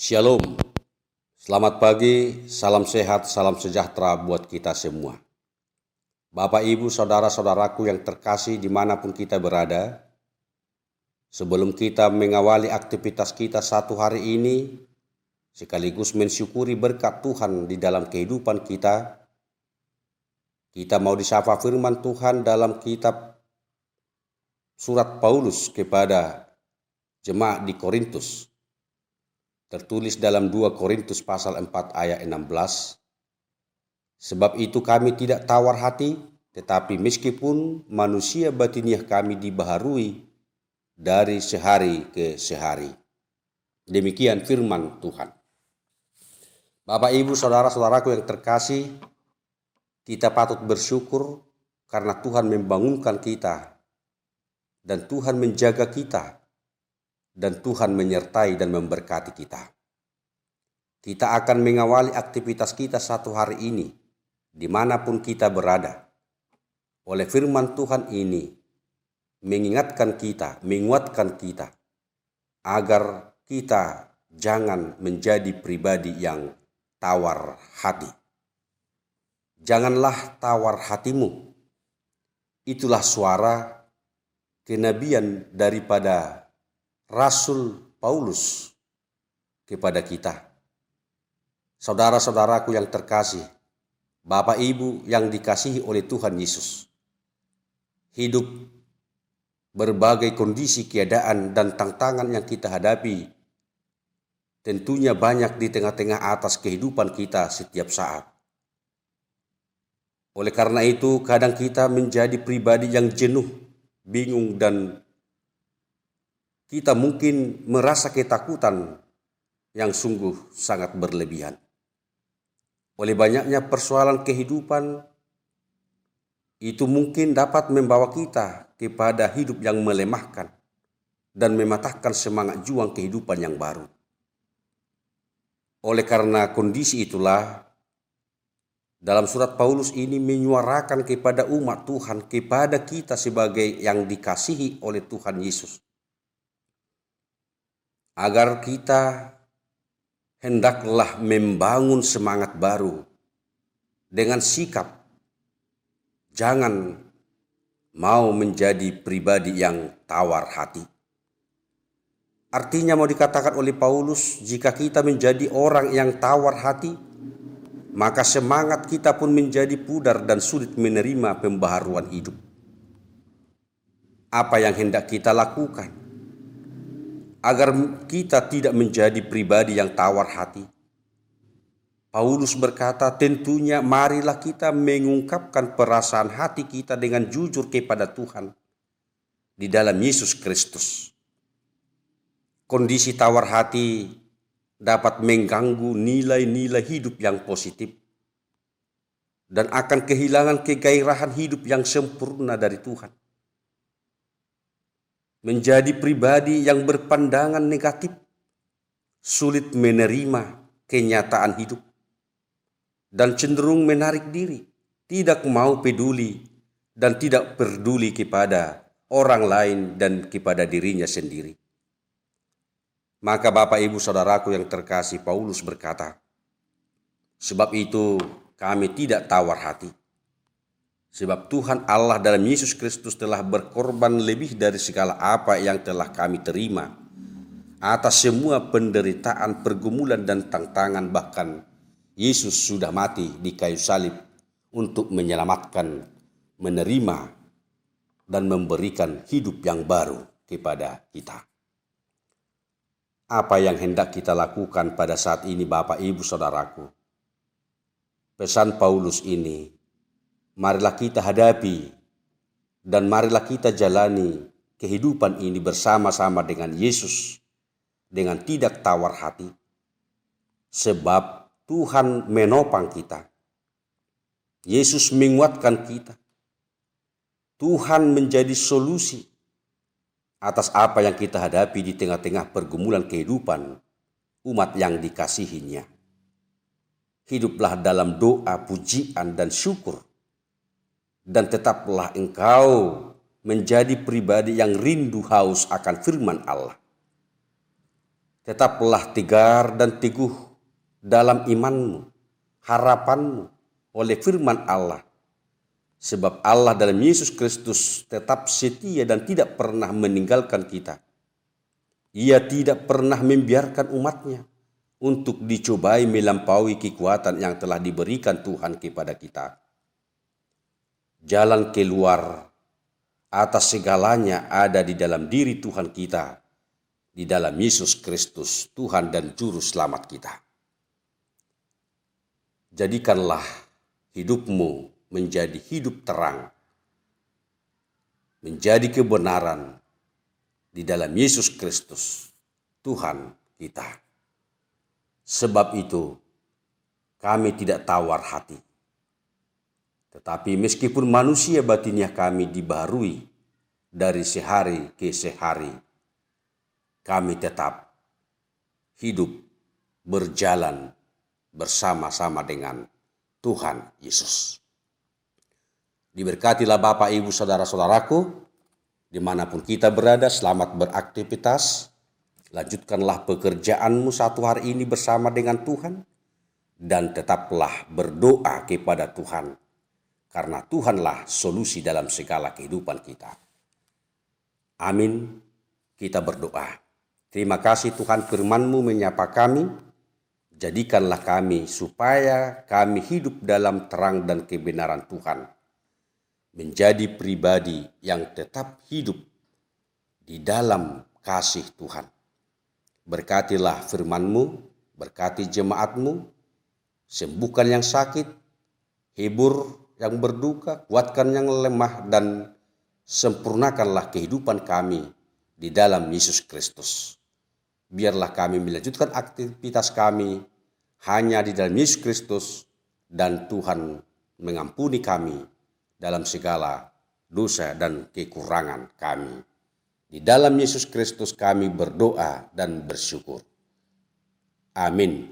Shalom, selamat pagi, salam sehat, salam sejahtera buat kita semua. Bapak, Ibu, Saudara-saudaraku yang terkasih dimanapun kita berada, sebelum kita mengawali aktivitas kita satu hari ini, sekaligus mensyukuri berkat Tuhan di dalam kehidupan kita, kita mau disapa firman Tuhan dalam kitab surat Paulus kepada jemaat di Korintus. Tertulis dalam 2 Korintus pasal 4 ayat 16. Sebab itu kami tidak tawar hati, tetapi meskipun manusia batiniah kami dibaharui dari sehari ke sehari. Demikian firman Tuhan. Bapak, Ibu, Saudara-saudaraku yang terkasih, kita patut bersyukur karena Tuhan membangunkan kita dan Tuhan menjaga kita. Dan Tuhan menyertai dan memberkati kita. Kita akan mengawali aktivitas kita satu hari ini, dimanapun kita berada. Oleh firman Tuhan ini, mengingatkan kita, menguatkan kita, agar kita jangan menjadi pribadi yang tawar hati. Janganlah tawar hatimu. Itulah suara kenabian daripada Rasul Paulus kepada kita. Saudara-saudaraku yang terkasih, Bapak Ibu yang dikasihi oleh Tuhan Yesus. Hidup berbagai kondisi, keadaan dan tantangan yang kita hadapi tentunya banyak di tengah-tengah atas kehidupan kita setiap saat. Oleh karena itu, kadang kita menjadi pribadi yang jenuh, bingung, dan kita mungkin merasa ketakutan yang sungguh sangat berlebihan. Oleh banyaknya persoalan kehidupan, itu mungkin dapat membawa kita kepada hidup yang melemahkan dan mematahkan semangat juang kehidupan yang baru. Oleh karena kondisi itulah, dalam surat Paulus ini menyuarakan kepada umat Tuhan, kepada kita sebagai yang dikasihi oleh Tuhan Yesus, agar kita hendaklah membangun semangat baru dengan sikap jangan mau menjadi pribadi yang tawar hati. Artinya mau dikatakan oleh Paulus, jika kita menjadi orang yang tawar hati, maka semangat kita pun menjadi pudar dan sulit menerima pembaharuan hidup. Apa yang hendak kita lakukan agar kita tidak menjadi pribadi yang tawar hati? Paulus berkata, tentunya marilah kita mengungkapkan perasaan hati kita dengan jujur kepada Tuhan di dalam Yesus Kristus. Kondisi tawar hati dapat mengganggu nilai-nilai hidup yang positif dan akan kehilangan kegairahan hidup yang sempurna dari Tuhan. Menjadi pribadi yang berpandangan negatif, sulit menerima kenyataan hidup, dan cenderung menarik diri, tidak mau peduli, dan tidak peduli kepada orang lain dan kepada dirinya sendiri. Maka Bapak, Ibu, Saudaraku yang terkasih, Paulus berkata, sebab itu kami tidak tawar hati. Sebab Tuhan Allah dalam Yesus Kristus telah berkorban lebih dari segala apa yang telah kami terima atas semua penderitaan, pergumulan, dan tantangan. Bahkan Yesus sudah mati di kayu salib untuk menyelamatkan, menerima, dan memberikan hidup yang baru kepada kita. Apa yang hendak kita lakukan pada saat ini, Bapak, Ibu, Saudaraku? Pesan Paulus ini, marilah kita hadapi dan marilah kita jalani kehidupan ini bersama-sama dengan Yesus dengan tidak tawar hati. Sebab Tuhan menopang kita. Yesus menguatkan kita. Tuhan menjadi solusi atas apa yang kita hadapi di tengah-tengah pergumulan kehidupan umat yang dikasihinya. Hiduplah dalam doa, pujian, dan syukur. Dan tetaplah engkau menjadi pribadi yang rindu haus akan firman Allah. Tetaplah tegar dan teguh dalam imanmu, harapanmu oleh firman Allah. Sebab Allah dalam Yesus Kristus tetap setia dan tidak pernah meninggalkan kita. Ia tidak pernah membiarkan umatnya untuk dicobai melampaui kekuatan yang telah diberikan Tuhan kepada kita. Jalan keluar atas segalanya ada di dalam diri Tuhan kita, di dalam Yesus Kristus, Tuhan dan Juru Selamat kita. Jadikanlah hidupmu menjadi hidup terang, menjadi kebenaran di dalam Yesus Kristus, Tuhan kita. Sebab itu, kami tidak tawar hati. Tetapi meskipun manusia batinnya kami dibaharui dari sehari ke sehari, kami tetap hidup berjalan bersama-sama dengan Tuhan Yesus. Diberkatilah Bapak, Ibu, Saudara-saudaraku, dimanapun kita berada, selamat beraktivitas. Lanjutkanlah pekerjaanmu satu hari ini bersama dengan Tuhan, dan tetaplah berdoa kepada Tuhan, karena Tuhanlah solusi dalam segala kehidupan kita. Amin. Kita berdoa. Terima kasih Tuhan, firman-Mu menyapa kami. Jadikanlah kami supaya kami hidup dalam terang dan kebenaran Tuhan, menjadi pribadi yang tetap hidup di dalam kasih Tuhan. Berkatilah firman-Mu, berkati jemaat-Mu, sembuhkan yang sakit, hibur yang berduka, kuatkan yang lemah, dan sempurnakanlah kehidupan kami di dalam Yesus Kristus. Biarlah kami melanjutkan aktivitas kami hanya di dalam Yesus Kristus, dan Tuhan mengampuni kami dalam segala dosa dan kekurangan kami. Di dalam Yesus Kristus kami berdoa dan bersyukur. Amin.